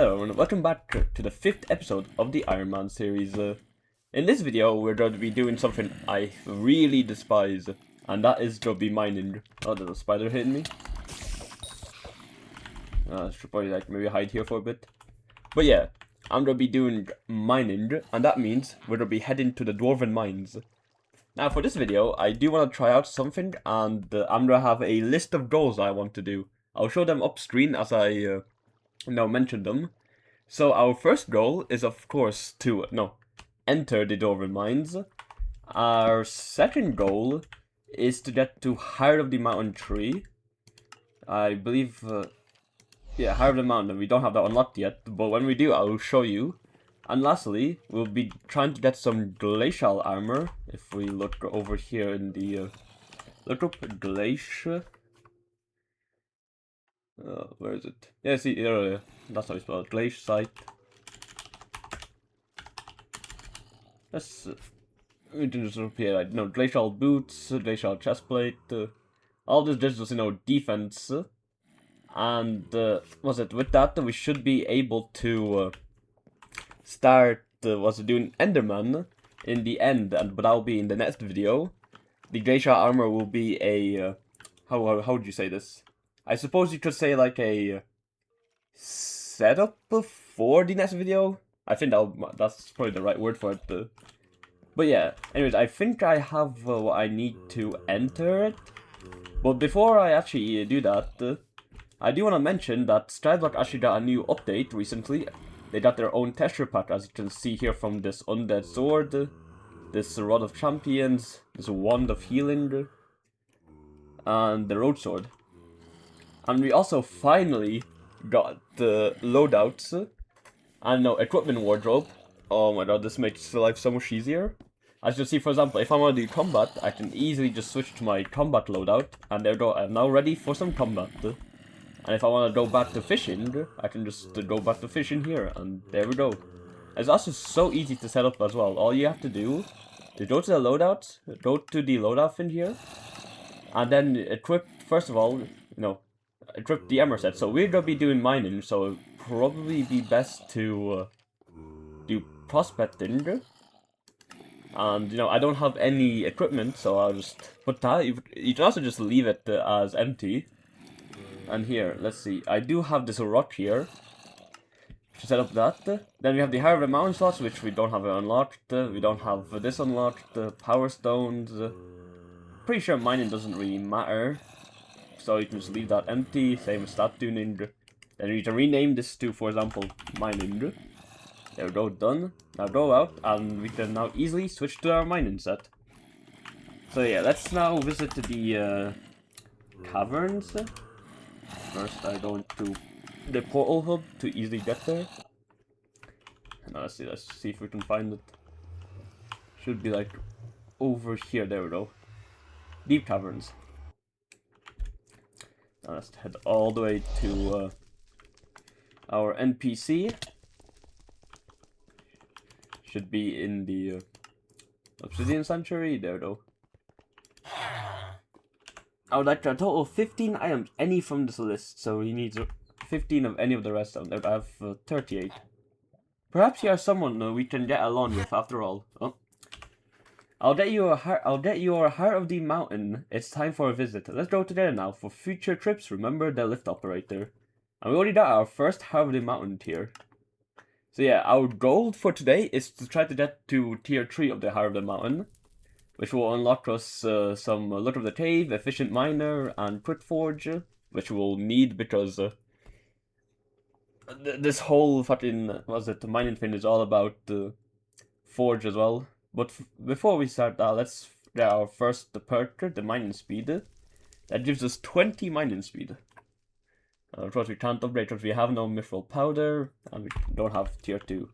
Hello and welcome back to the 5th episode of the Iron Man series. In this video we're going to be doing something I really despise, and that is to be mining. Oh, there's a spider hitting me. I should probably maybe hide here for a bit. But yeah, I'm going to be doing mining, and that means we're going to be heading to the Dwarven Mines. Now for this video, I do want to try out something, and I'm going to have a list of goals I want to do. I'll show them up screen as I mention them. So our first goal is of course to enter the Dwarven Mines. Our second goal is to get to Heart of the Mountain Tree. I believe Heart of the Mountain. We don't have that unlocked yet, but when we do I will show you. And lastly, we'll be trying to get some glacial armor. If we look over here in the look up glacier. Where is it? Yeah, see, that's how you spell it. Glaciite. Let's we can just repeat glacial boots, glacial chestplate, all this just defense. And with that we should be able to start doing Enderman in the end, but that'll be in the next video. The glacial armor will be a how would you say this? I suppose you could say like a setup for the next video. I think that's probably the right word for it. But yeah, anyways, I think I have what I need to enter it. But before I actually do that, I do want to mention that Skyblock actually got a new update recently. They got their own texture pack, as you can see here, from this undead sword, this rod of champions, this wand of healing, and the road sword. And we also finally got the loadouts and equipment wardrobe. Oh my god, this makes life so much easier. As you see, for example, if I want to do combat, I can easily just switch to my combat loadout, and there we go, I'm now ready for some combat. And if I want to go back to fishing, I can just go back to fishing here, and there we go. It's also so easy to set up as well. All you have to do is go to the loadouts, go to the loadout thing here, and then equip, first of all, equip the armor set. So we're gonna be doing mining, so it'll probably be best to do prospecting. And I don't have any equipment, so I'll just put that. You can also just leave it as empty. And here, let's see, I do have this rock here to set up that. Then we have the Heart of the Mountain slots, which we don't have unlocked. We don't have this unlocked. Power stones. Pretty sure mining doesn't really matter, so you can just leave that empty. Same with stat tuning. Then we can rename this to, for example, mining. There we go, done. Now go out, and we can now easily switch to our mining set. So yeah, let's now visit the caverns. First, I go into the portal hub to easily get there. Now let's see if we can find it. Should be like over here. There we go. Deep caverns. Now let's head all the way to our NPC. Should be in the Obsidian Sanctuary. There we go. I would like to total 15 items, any from this list, so he needs 15 of any of the rest of them. I have 38. Perhaps you are someone we can get along with after all. Oh. I'll get you a Heart of the Mountain. It's time for a visit. Let's go together now. For future trips, remember the lift operator. And we already got our first Heart of the Mountain tier. So yeah, our goal for today is to try to get to tier 3 of the Heart of the Mountain, which will unlock us some Look of the Cave, Efficient Miner, and Quick Forge, which we'll need because this whole fucking, mining thing is all about Forge as well. But before we start that, let's get our first perk, the mining speed. That gives us 20 mining speed. Of course we can't upgrade because we have no mithril powder, and we don't have tier 2.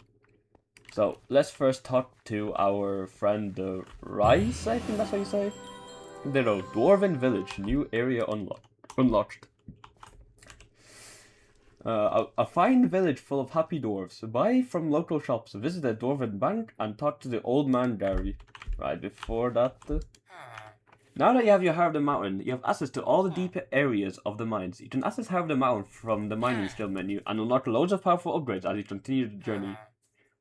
So let's first talk to our friend Rice, I think that's how you say. There we go, Dwarven Village, new area unlocked. A fine village full of happy dwarves. Buy from local shops, visit the Dwarven Bank, and talk to the old man Gary. Right, before that, Now that you have your Heart of the Mountain, you have access to all the deep areas of the mines. You can access Heart of the Mountain from the mining skill menu and unlock loads of powerful upgrades as you continue the journey.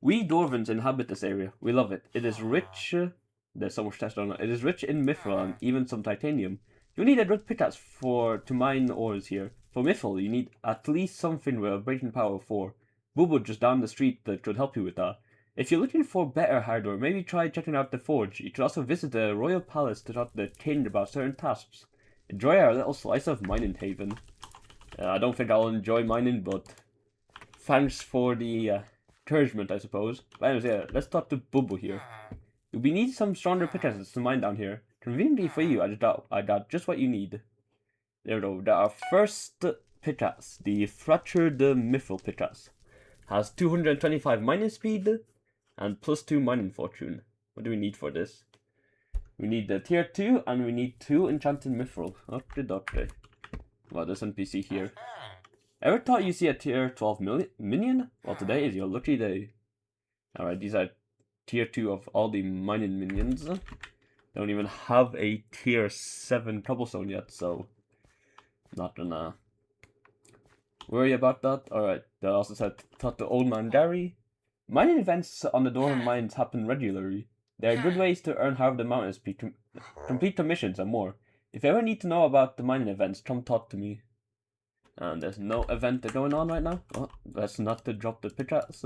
We Dwarvens inhabit this area. We love it. It is rich. There's so much text on it. It is rich in mithril and even some titanium. You need a good pickaxe to mine ores here. For mithril, you need at least something with a breaking power of 4. Boobo just down the street that could help you with that. If you're looking for better hardware, maybe try checking out the forge. You could also visit the royal palace to talk to the king about certain tasks. Enjoy our little slice of mining haven. I don't think I'll enjoy mining, but thanks for the encouragement, I suppose. But anyways, yeah, let's talk to Bubble here. We need some stronger pickaxes to mine down here. Conveniently for you, I got just what you need. There we go. Our first pickaxe, the Fractured Mithril pickaxe, has 225 mining speed and +2 mining fortune. What do we need for this? We need the tier 2 and we need 2 enchanted mithril. Okay. Well, this NPC here. Ever thought you see a tier 12 minion? Well, today is your lucky day. Alright, these are tier 2 of all the mining minions. Don't even have a tier 7 cobblestone yet, so not gonna worry about that. Alright, they also said talk to Old Man Gary. Mining events on the Dwarven mines happen regularly. They are good ways to earn Heart of the Mountain XP, complete the missions and more. If you ever need to know about the mining events, come talk to me. And there's no event going on right now. Oh, that's not to drop the pickaxe.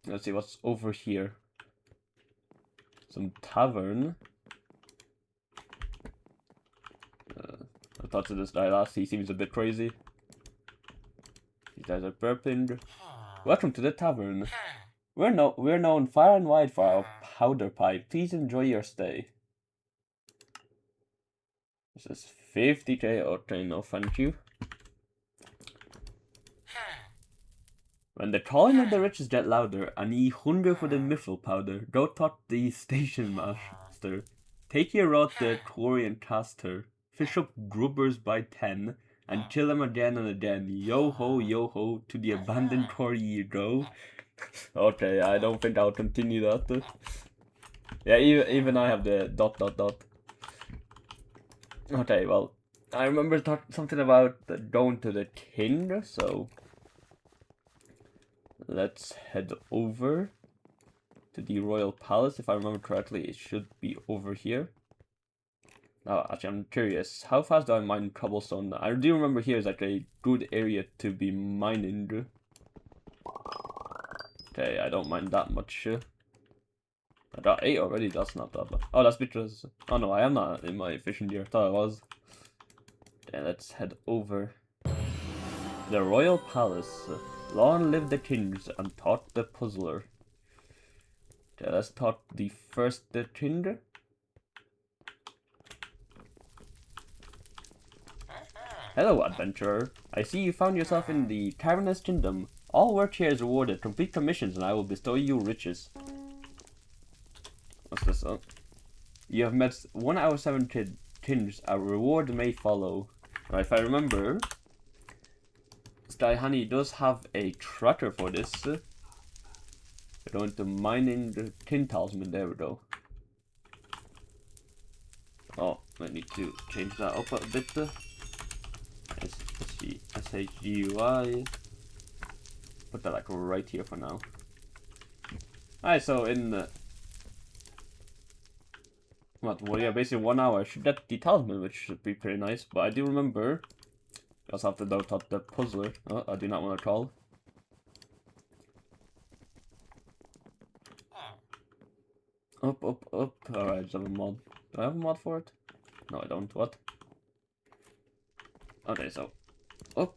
Let's see what's over here. Some tavern. I talked to this guy last. He seems a bit crazy. These guys are burping. Welcome to the tavern. We're known far and wide for our powder pipe. Please enjoy your stay. This is 50k. Okay, no thank you. When the calling of the riches get louder and ye hunger for the mithril powder, go talk the station master. Take your rod to the quarry and cast her. Fish up grubbers by 10 and kill them again and again. Yo ho, to the abandoned quarry you go. Okay, I don't think I'll continue that. Yeah, even I have the ... Okay, well, I remember something about going to the king, so let's head over to the royal palace. If I remember correctly, it should be over here. Now, actually, I'm curious, how fast do I mine cobblestone? I do remember here is like a good area to be mining. Okay, I don't mind that much. I got 8 already, that's not that bad. Oh, that's because... Oh no, I am not in my fishing gear, I thought I was. Okay, let's head over. The royal palace. Long live the kings and talk the puzzler. Okay, let's talk the first king. Hello, adventurer. I see you found yourself in the Cavernous Kingdom. All work here is rewarded. Complete the missions and I will bestow you riches. What's this? You have met 1 out of 7 kings. A reward may follow. Right, if I remember, Sky Honey does have a tracker for this. We're going to mining the tin talisman. There we go. Oh, I need to change that up a bit. SHGUI. Put that like right here for now. Alright, so in the... Well, yeah, basically 1 hour I should get the talisman, which should be pretty nice. But I do remember, you also have to doubt out the puzzler. Oh, I do not want to call. Up. Alright, I just have a mod. Do I have a mod for it? No, I don't. What? Okay, so up.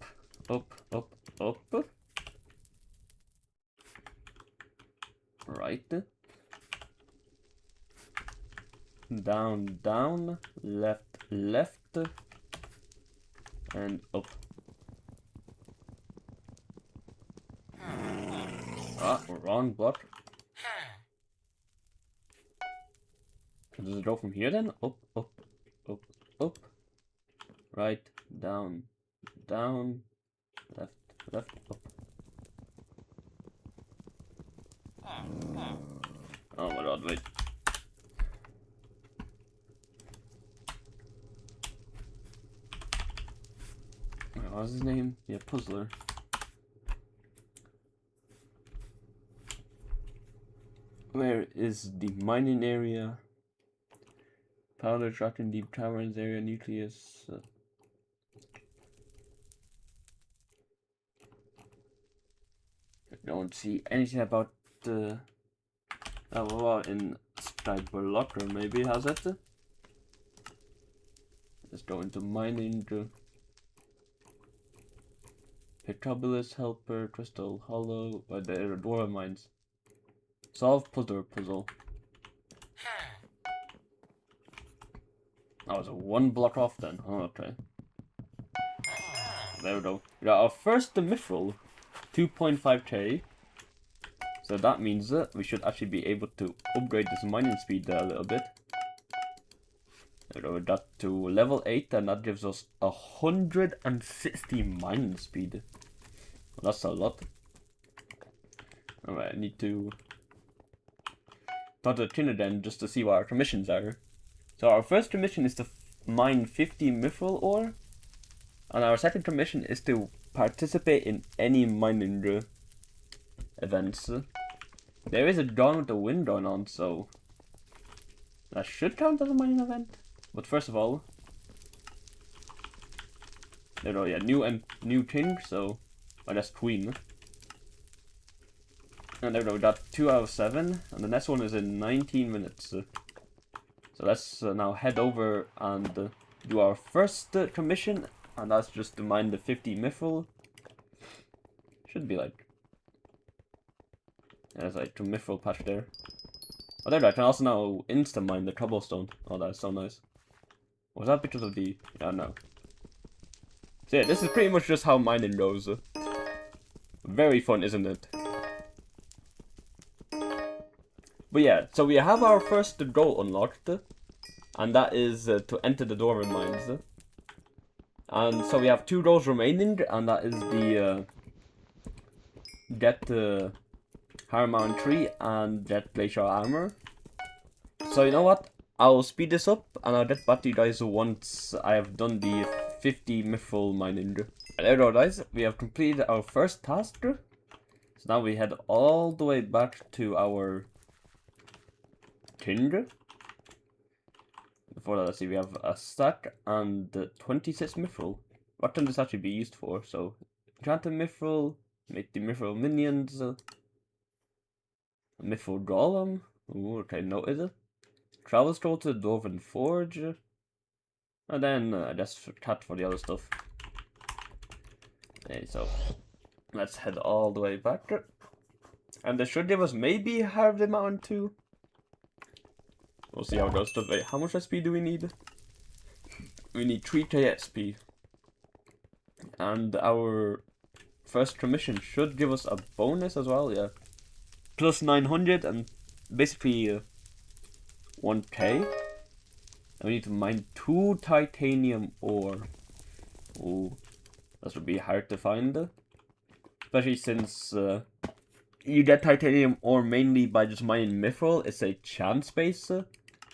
Right. Down, left, and up. Ah, wrong block. Does it go from here then? Up. Right, down, left, up. Oh my god, wait. What's his name? Yeah, Puzzler. Where is the mining area? Powder trapped in deep caverns area, nucleus. I don't see anything about the. In skyblock, or maybe it has it. Let's go into mining. Petrobulus, Helper, Crystal Hollow, the Dwarven Mines. Solve puzzle. I was one block off then. Oh, okay. There we go. We got our first mithril, 2.5k. So that means that we should actually be able to upgrade this mining speed a little bit. There we go, we got to level 8, and that gives us 160 mining speed. Well, that's a lot. Alright, I need to talk to the trainer then just to see what our commissions are. So our first commission is to mine 50 mithril ore, and our second commission is to participate in any mining events. There is a Gone with the Wind going on, so that should count as a mining event. But first of all, there we go, yeah, new king, so I guess queen. And there we go, we got 2 out of 7, and the next one is in 19 minutes. So let's now head over and do our first commission, and that's just to mine the 50 mithril. Should be like, there's like a mithril patch there. Oh, there, I can also now insta mine the cobblestone. Oh, that's so nice. Was that because of the? Yeah, no. So yeah, this is pretty much just how mining goes. Very fun, isn't it? But yeah, so we have our first goal unlocked, and that is to enter the Dwarven Mines. And so we have 2 goals remaining, and that is the get Harman Tree and get Glacial Armor. So you know what? I'll speed this up, and I'll get back to you guys once I have done the 50 mithril mining. There we go, guys. We have completed our first task. So now we head all the way back to our king. Before that, let's see, we have a stack and 26 mithril. What can this actually be used for? So, enchant a mithril, make the mithril minions, mithril golem. Ooh, okay, noted. Travel scroll to the Dwarven Forge. And then, I guess, cat for the other stuff. Okay, so, let's head all the way back. And this should give us maybe half the mountain too. We'll see how it goes. Wait, how much SP do we need? We need 3k SP. And our first commission should give us a bonus as well, yeah. Plus 900 and basically 1k. And we need to mine 2 titanium ore. Ooh, that would be hard to find. Especially since you get titanium ore mainly by just mining mithril. It's a chance base.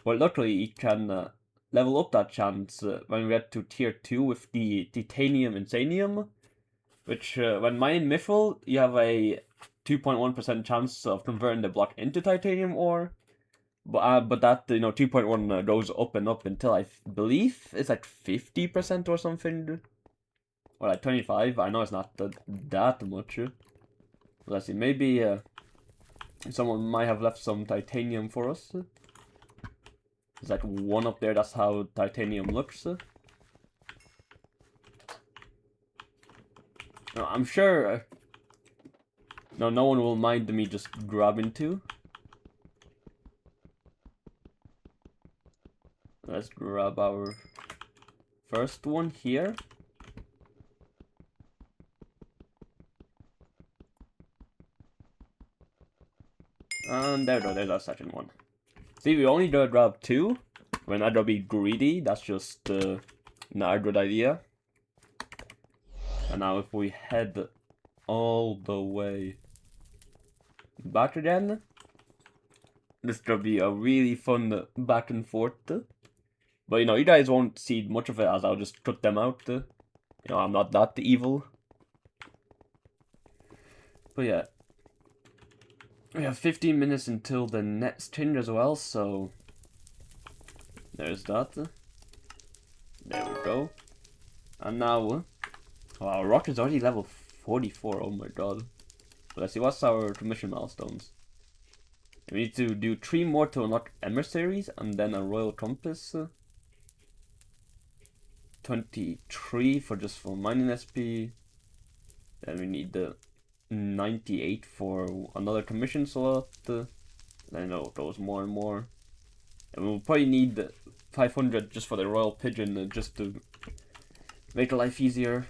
Well, luckily you can level up that chance when we get to tier 2 with the titanium insanium, which when mining mithril you have a 2.1% chance of converting the block into titanium ore, but that 2.1 goes up and up until I believe it's like 50% or something, or like 25. I know it's not that much. Let's see, maybe someone might have left some titanium for us. There's like one up there, that's how titanium looks. No, I'm sure no one will mind me just grabbing 2. Let's grab our first one here. And there we go, there's our second one. See, we only gotta grab 2. We're not gonna be greedy, that's just not a good idea. And now if we head all the way back again, this is gonna be a really fun back and forth. But you guys won't see much of it as I'll just cut them out. You know, I'm not that evil. But yeah. We have 15 minutes until the next change as well, so... There's that. There we go. And now... Wow, Rock is already level 44, oh my god. But let's see, what's our commission milestones? We need to do 3 more to unlock emissaries, and then a royal compass. 23 for mining SP. Then we need the 98 for another commission slot. I know it goes more and more. And we'll probably need the 500 just for the royal pigeon, just to make life easier.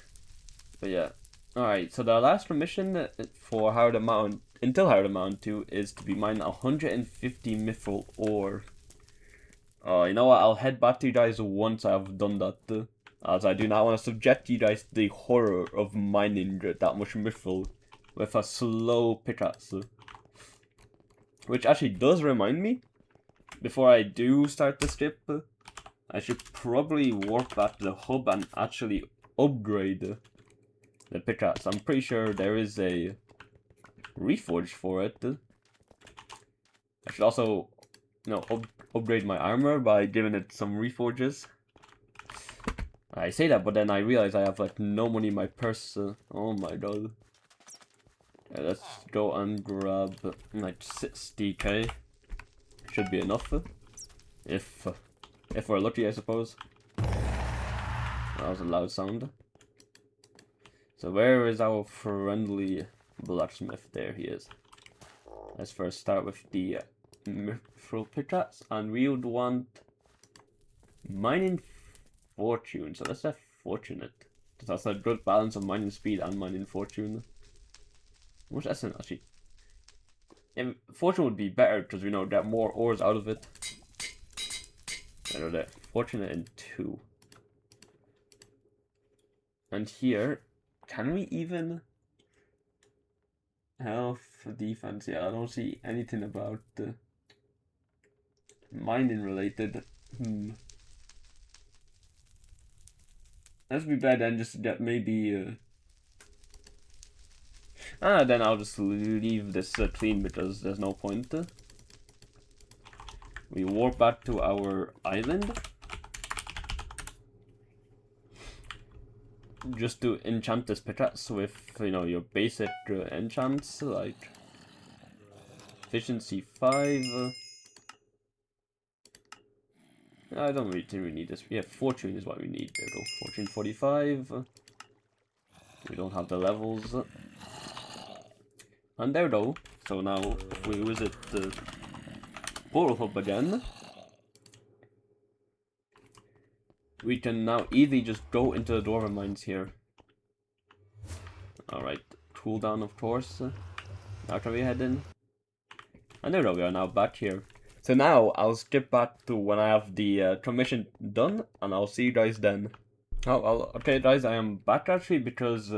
But yeah. Alright, so the last commission for Howard Mountain, until Howard Mountain 2, is to be mining 150 mithril ore. You know what, I'll head back to you guys once I've done that, as I do not want to subject you guys to the horror of mining that much mithril with a slow pickaxe. Which actually does remind me, before I do start the skip, I should probably warp back to the hub and actually upgrade the pickaxe. I'm pretty sure there is a reforge for it. I should also, you know, upgrade my armor by giving it some reforges. I say that, but then I realize I have like no money in my purse. Oh my god. Yeah, let's go and grab like 60k. Should be enough. If we're lucky, I suppose. That was a loud sound. So where is our friendly blacksmith? There he is. Let's first start with the mithril pickaxe, and we would want mining fortune. So let's have fortunate. That's a good balance of mining speed and mining fortune. What's essence actually? Yeah, fortune would be better because we know get more ores out of it. I know that fortunate in 2. And here, can we even health defense? Yeah, I don't see anything about mining related. That'd be bad then, just to get maybe then I'll just leave this clean because there's no point. We warp back to our island. Just to enchant this pickaxe with, you know, your basic enchants, like efficiency 5. I don't really need this. Yeah, fortune is what we need. There we go. Fortune 45. We don't have the levels. And there we go. So now, if we visit the portal hub again, we can now easily just go into the dwarven mines here. Alright, cooldown of course. Now can we head in? And there we go, we are now back here. So now, I'll skip back to when I have the commission done, and I'll see you guys then. Oh, well, okay guys, I am back actually because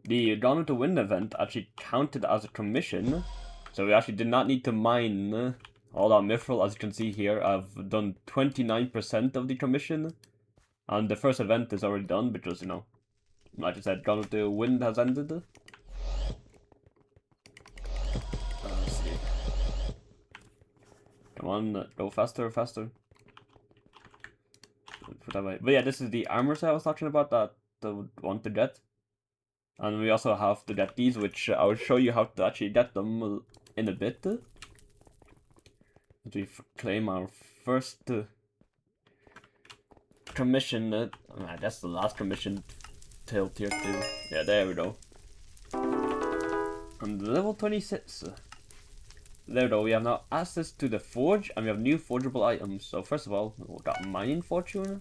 the Gone with the Wind event actually counted as a commission. So we actually did not need to mine all that mithril. As you can see here, I've done 29% of the commission. And the first event is already done because, you know, like I said, Gone with the Wind has ended. Let's see. Come on, go faster, faster. Put that way. But yeah, this is the armor set I was talking about that I would want to get. And we also have to get these, which I will show you how to actually get them in a bit. We claim our first commission. That's the last commission till tier 2. Yeah, there we go. And level 26. There we go, we have now access to the forge, and we have new forgeable items. So first of all, we got mining fortune.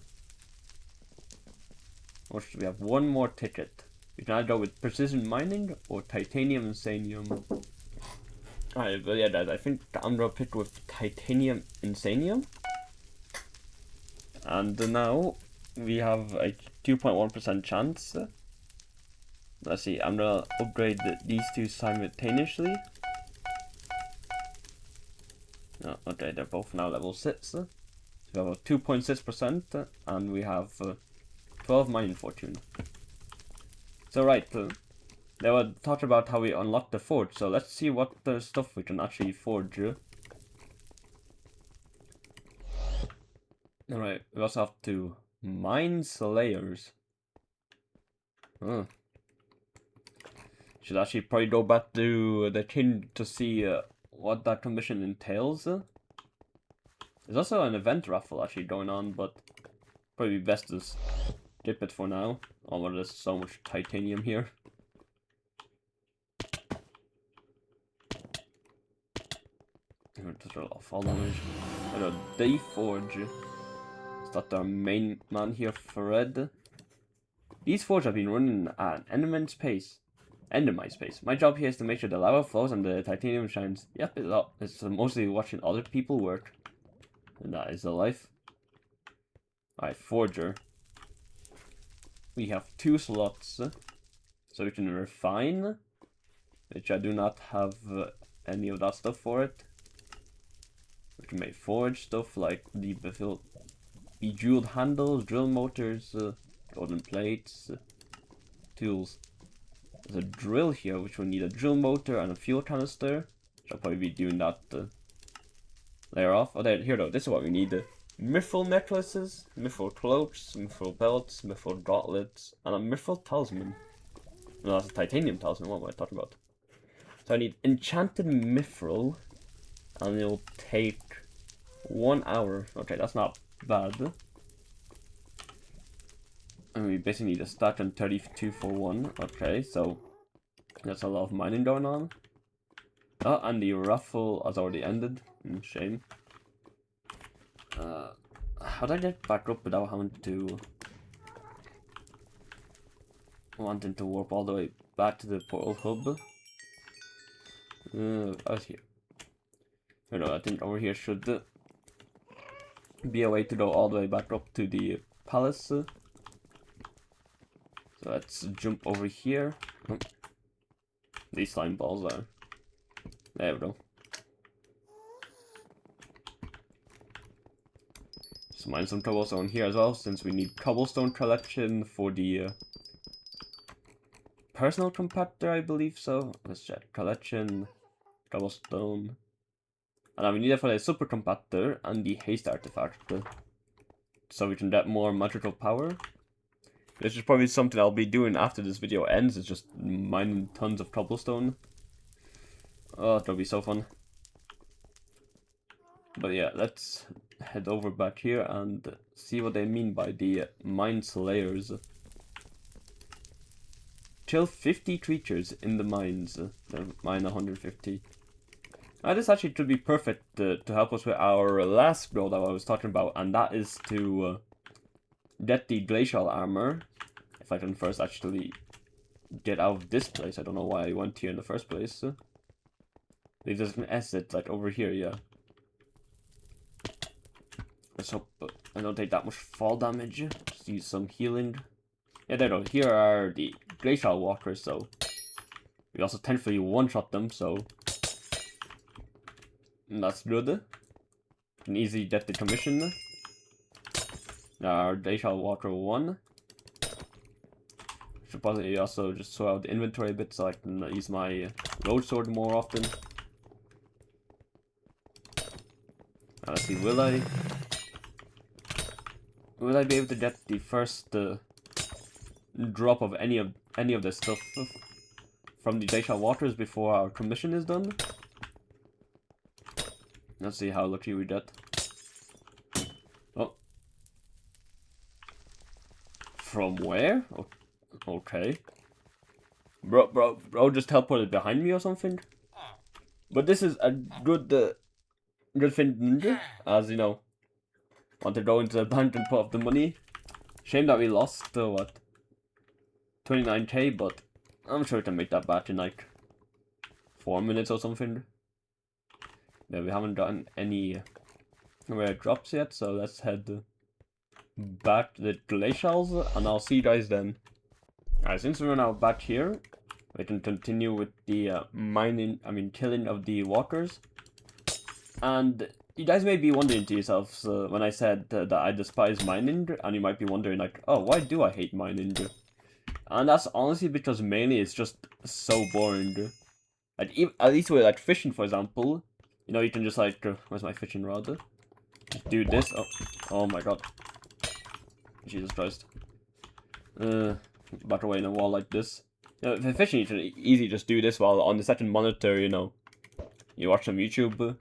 Which we have one more ticket. We can either go with precision mining or titanium insanium. Alright, but yeah guys, I think I'm gonna pick with titanium insanium. And now we have a 2.1% chance. Let's see, I'm gonna upgrade these two simultaneously. Oh, okay, they're both now level 6. So we have a 2.6% and we have 12 mining fortune. So right, they were talking about how we unlock the forge, so let's see what the stuff we can actually forge. Alright, we also have to mine slayers. Huh. Should actually probably go back to the king to see what that commission entails. There's also an event raffle actually going on, but probably best to skip it for now. Although there's so much titanium here. Just roll off all damage. Day Forge. Is that our main man here, Fred? These forges have been running at an Enderman's pace. My job here is to make sure the lava flows and the titanium shines. Yep, it's mostly watching other people work. And that is the life. Alright, Forger. We have 2 slots. So we can refine. Which I do not have any of that stuff for it. We can make forge stuff like the bejeweled handles, drill motors, golden plates, tools. There's a drill here which will need a drill motor and a fuel canister. I'll probably be doing that later off. Oh, here though, this is what we need. Mithril necklaces, mithril cloaks, mithril belts, mithril gauntlets, and a mithril talisman. No, that's a titanium talisman, what am I talking about? So I need enchanted mithril, and it'll take 1 hour. Okay, that's not bad. And we basically need a stack and 32 for 1. Okay, so that's a lot of mining going on. Oh, and the raffle has already ended. Shame. How do I get back up without having to... wanting to warp all the way back to the portal hub? Out here. I think over here should be a way to go all the way back up to the palace. So let's jump over here. Oh. These slime balls are... There we go. Just mine some cobblestone here as well, since we need cobblestone collection for the personal compactor, I believe so. Let's check. Collection, cobblestone. And then we need it for the super compactor and the haste artifact. So we can get more magical power. This is probably something I'll be doing after this video ends, is just mining tons of cobblestone. Oh, that'll be so fun. But yeah, let's head over back here and see what they mean by the mine slayers. Kill 50 creatures in the mines. Mine 150. This actually could be perfect to help us with our last goal that I was talking about, and that is to get the glacial armor. If I can first actually get out of this place. I don't know why I went here in the first place. There's an exit like over here, yeah. Let's hope I don't take that much fall damage. Just use some healing. Yeah, there we go. Here are the glacial walkers, so we also thankfully one-shot them, so that's good. An easy get the commission. Our glacial walker 1. Should probably also just sort out the inventory a bit so I can use my road sword more often. Now let's see, will I be able to get the first drop of any of the stuff from the glacial waters before our commission is done? Let's see how lucky we get. Oh. From where? Okay. Bro just teleported behind me or something? But this is a good thing, as you know. Want to go into the bank and put up the money. Shame that we lost, what? 29k, but I'm sure we can make that back in like 4 minutes or something. Yeah, we haven't gotten any rare drops yet, so let's head back to the glacials, and I'll see you guys then. Alright, since we're now back here, we can continue with the killing of the walkers. And you guys may be wondering to yourselves when I said that I despise mining, and you might be wondering like, oh, why do I hate mining? And that's honestly because mainly it's just so boring. Like, at least with like fishing, for example, you know, you can just like, where's my fishing rod? Do this. Oh my god. Jesus Christ. Back away in a wall like this. You know, for fishing, you can easily just do this while on the second monitor, you know, you watch some YouTube.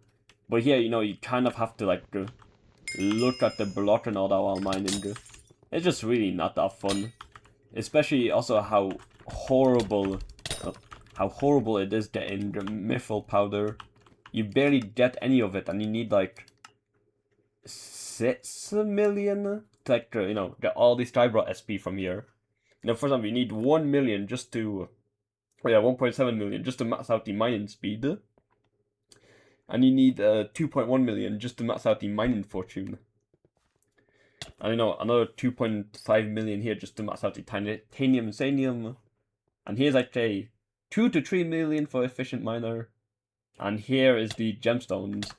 But here, you know, you kind of have to like look at the block and all that while mining. It's just really not that fun. Especially also how horrible it is getting the mithril powder. You barely get any of it, and you need like 6 million to like you know, get all these skyblock SP from here. You know, for example, you need 1 million just to 1.7 million just to max out the mining speed, and you need 2.1 million just to max out the mining fortune. And you know, another 2.5 million here just to max out the titanium and sanium. And here's like a 2 to 3 million for efficient miner. And here is the gemstones.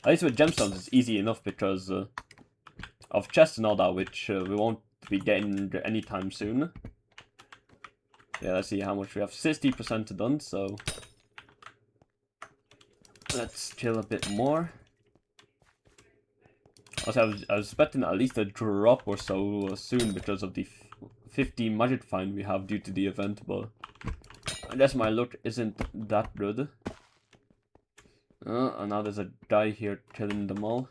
At least with gemstones it's easy enough because of chests and all that, which we won't be getting anytime soon. Yeah, let's see how much we have. 60% done, so let's chill a bit more. Also, I was expecting at least a drop or so soon because of the 50 magic find we have due to the event, but I guess my luck isn't that good. And now there's a guy here killing them all.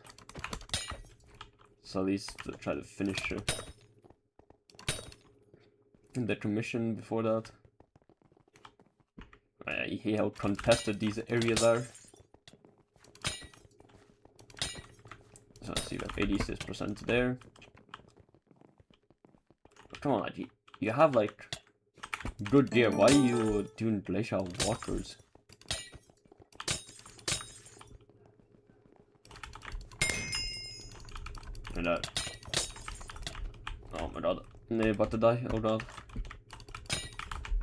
So at least try to finish the commission before that. I hate how contested these areas are. So let's see, we have 86% there. Come on, you have like good gear. Why are you doing glacial waters? And oh my god, they're about to die. Oh god.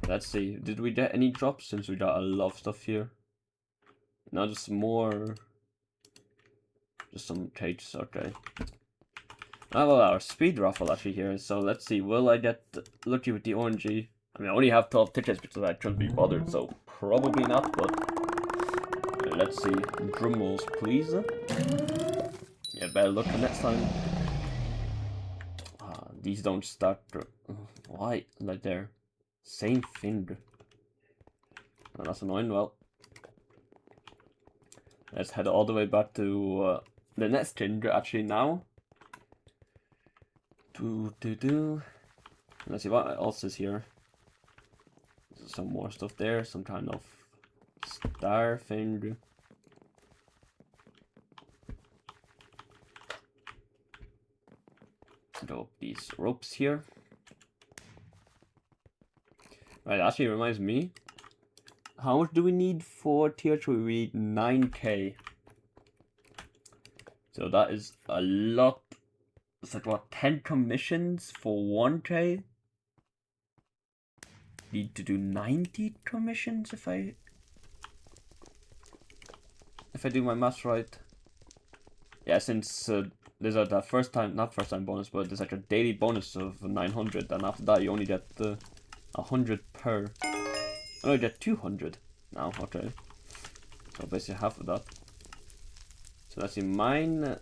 Let's see, did we get any drops since we got a lot of stuff here? No, just more. Just some cages, okay. I have our speed raffle actually here, so let's see, will I get lucky with the orangey? I mean, I only have 12 tickets because I couldn't be bothered, so probably not, but let's see. Drum rolls, please. Yeah, better luck the next time. These don't start. Why? Like there. Same thing. Oh, that's annoying. Well, let's head all the way back to the next change actually now. Let's see what else is here. There's some more stuff there. Some kind of star thing. Go up these ropes here. Right, actually reminds me. How much do we need for tier 3? We need 9k. So that is a lot. It's like what, 10 commissions for 1k? Need to do 90 commissions if I do my maths right. Yeah, since there's a not first time bonus, but there's like a daily bonus of 900, and after that you only get 100 per. I only get 200 now. Okay, so basically half of that. So let's see, mine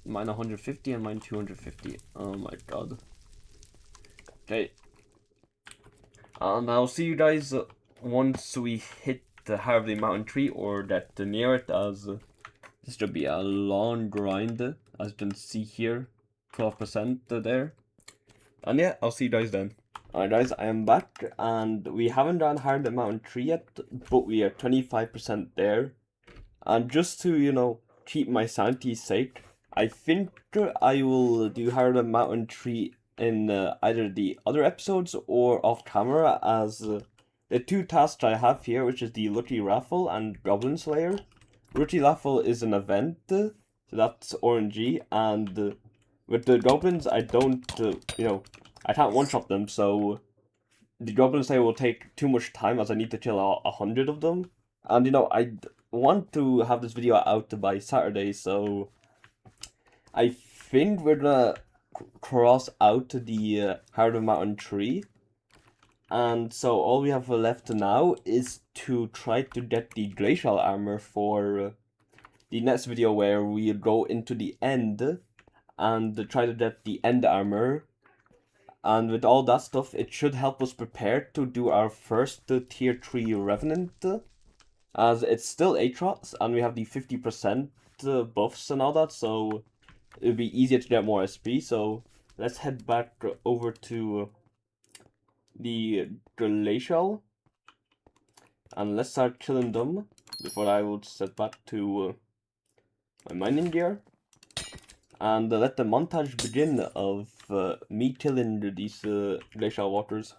150 and mine 250. Oh my god. Okay, and I'll see you guys once we hit the Harvey Mountain Tree or get near it, as this should be a long grind, as you can see here, 12% there. And yeah, I'll see you guys then. Alright guys, I am back, and we haven't done Harvey Mountain Tree yet, but we are 25% there. And just to, you know, keep my sanity's sake, I think I will do Harvey Mountain Tree in either the other episodes or off camera, as the two tasks I have here, which is the Lucky Raffle and Goblin Slayer. Lucky Raffle is an event, so that's RNG, and with the goblins, I don't, you know, I can't one-shot them, so the Goblin Slayer will take too much time, as I need to kill 100 of them. And, you know, I want to have this video out by Saturday, so I think we're gonna cross out the Harvey Mountain Tree. And so all we have left now is to try to get the glacial armor for the next video, where we go into the end and try to get the end armor. And with all that stuff, it should help us prepare to do our first tier 3 Revenant, as it's still Aatrox and we have the 50% buffs and all that, so it'll be easier to get more SP. So let's head back over to the glacial and let's start killing them before I would set back to my mining gear, and let the montage begin of me killing these glacial walkers.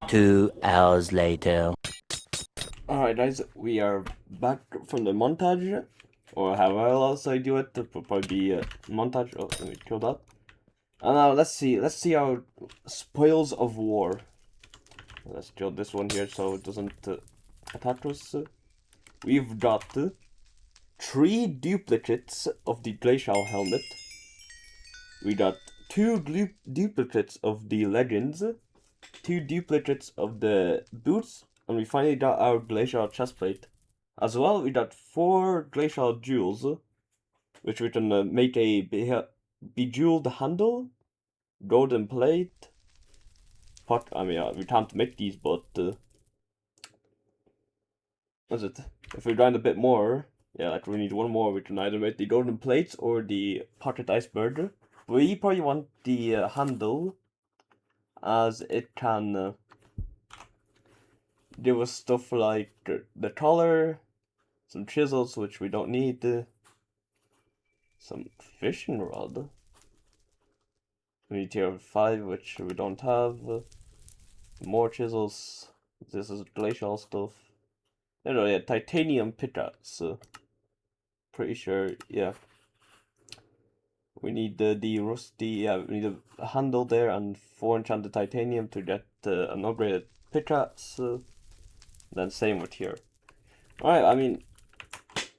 Two hours later. Alright guys, we are back from the montage, or however else I do it, it will probably be a montage. Oh, let me kill that. And now let's see our spoils of war. Let's kill this one here so it doesn't attack us. We've got 3 duplicates of the glacial helmet. We got 2 duplicates of the leggings, 2 duplicates of the boots, and we finally got our glacial chestplate. As well, we got 4 glacial jewels, which we can make a bejeweled handle, golden plate, pot. I mean, we can't make these, but what's it? If we grind a bit more, yeah, like we need one more, we can either make the golden plates or the pocket iceberg. We probably want the handle, as it can give us stuff like the collar, some chisels, which we don't need, some fishing rod. We need tier 5, which we don't have. More chisels. This is glacial stuff. No, yeah, titanium pickaxe. Pretty sure, yeah. We need the rusty, yeah, we need a handle there and 4 enchanted titanium to get an upgraded pickaxe. Then same with here. Alright, I mean,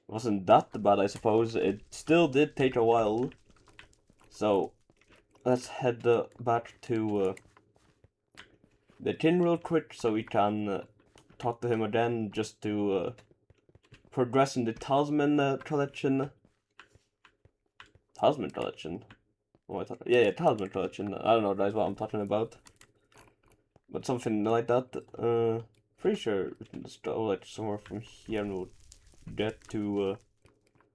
wasn't that bad, I suppose. It still did take a while. So, let's head back to the king real quick so we can talk to him again, just to progress in the talisman collection. Talisman collection? Oh, I thought, yeah, talisman collection. I don't know, guys, what I'm talking about. But something like that. Pretty sure we can just go like somewhere from here and we'll get to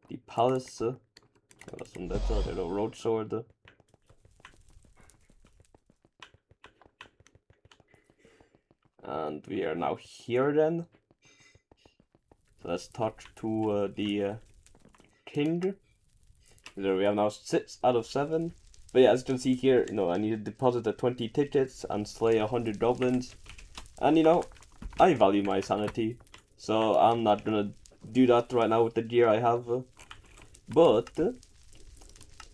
the palace. Oh, that's on that side, a road sword. And we are now here then. So let's talk to the king. We have now 6 out of 7. But yeah, as you can see here, you know, I need to deposit the 20 tickets and slay 100 goblins. And you know, I value my sanity, so I'm not gonna do that right now with the gear I have. But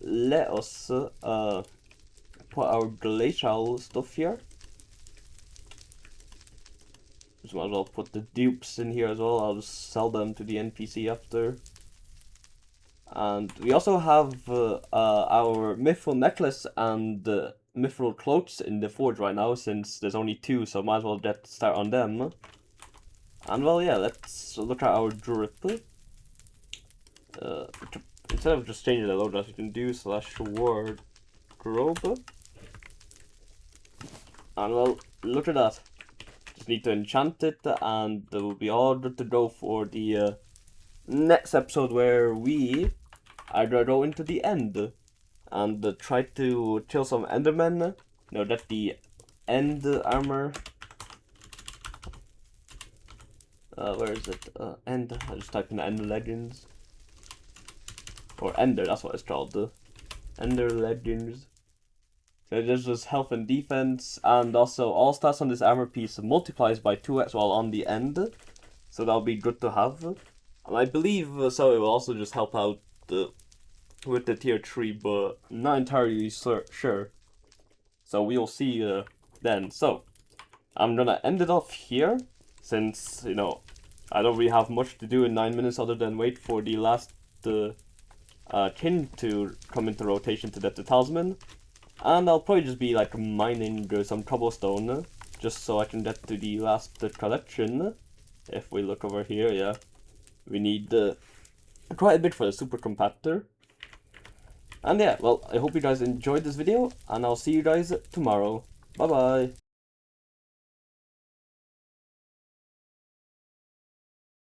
let us put our glacial stuff here. Just might as well put the dupes in here as well. I'll just sell them to the NPC after. And we also have our mithril necklace and mithril cloaks in the forge right now, since there's only 2, so might as well get start on them. And well, yeah, let's look at our drip. Instead of just changing the loadout, as you can do /wardrobe. And well, look at that. Just need to enchant it, and it will be all good to go for the next episode, where we are gonna go into the end and try to kill some endermen. You know, get the end armor. Where is it? End. I just typed in Ender Legends. Or Ender, that's what it's called. Ender Legends. So there's just health and defense, and also all stats on this armor piece multiplies by 2x while on the end. So that'll be good to have. And I believe so it will also just help out with the tier 3, but not entirely sure. So we'll see then. So I'm gonna end it off here, since, you know, I don't really have much to do in 9 minutes other than wait for the last kin to come into rotation to get the talisman. And I'll probably just be like mining some cobblestone just so I can get to the last collection. If we look over here, yeah, we need quite a bit for the super compactor. And yeah, well, I hope you guys enjoyed this video, and I'll see you guys tomorrow. Bye bye.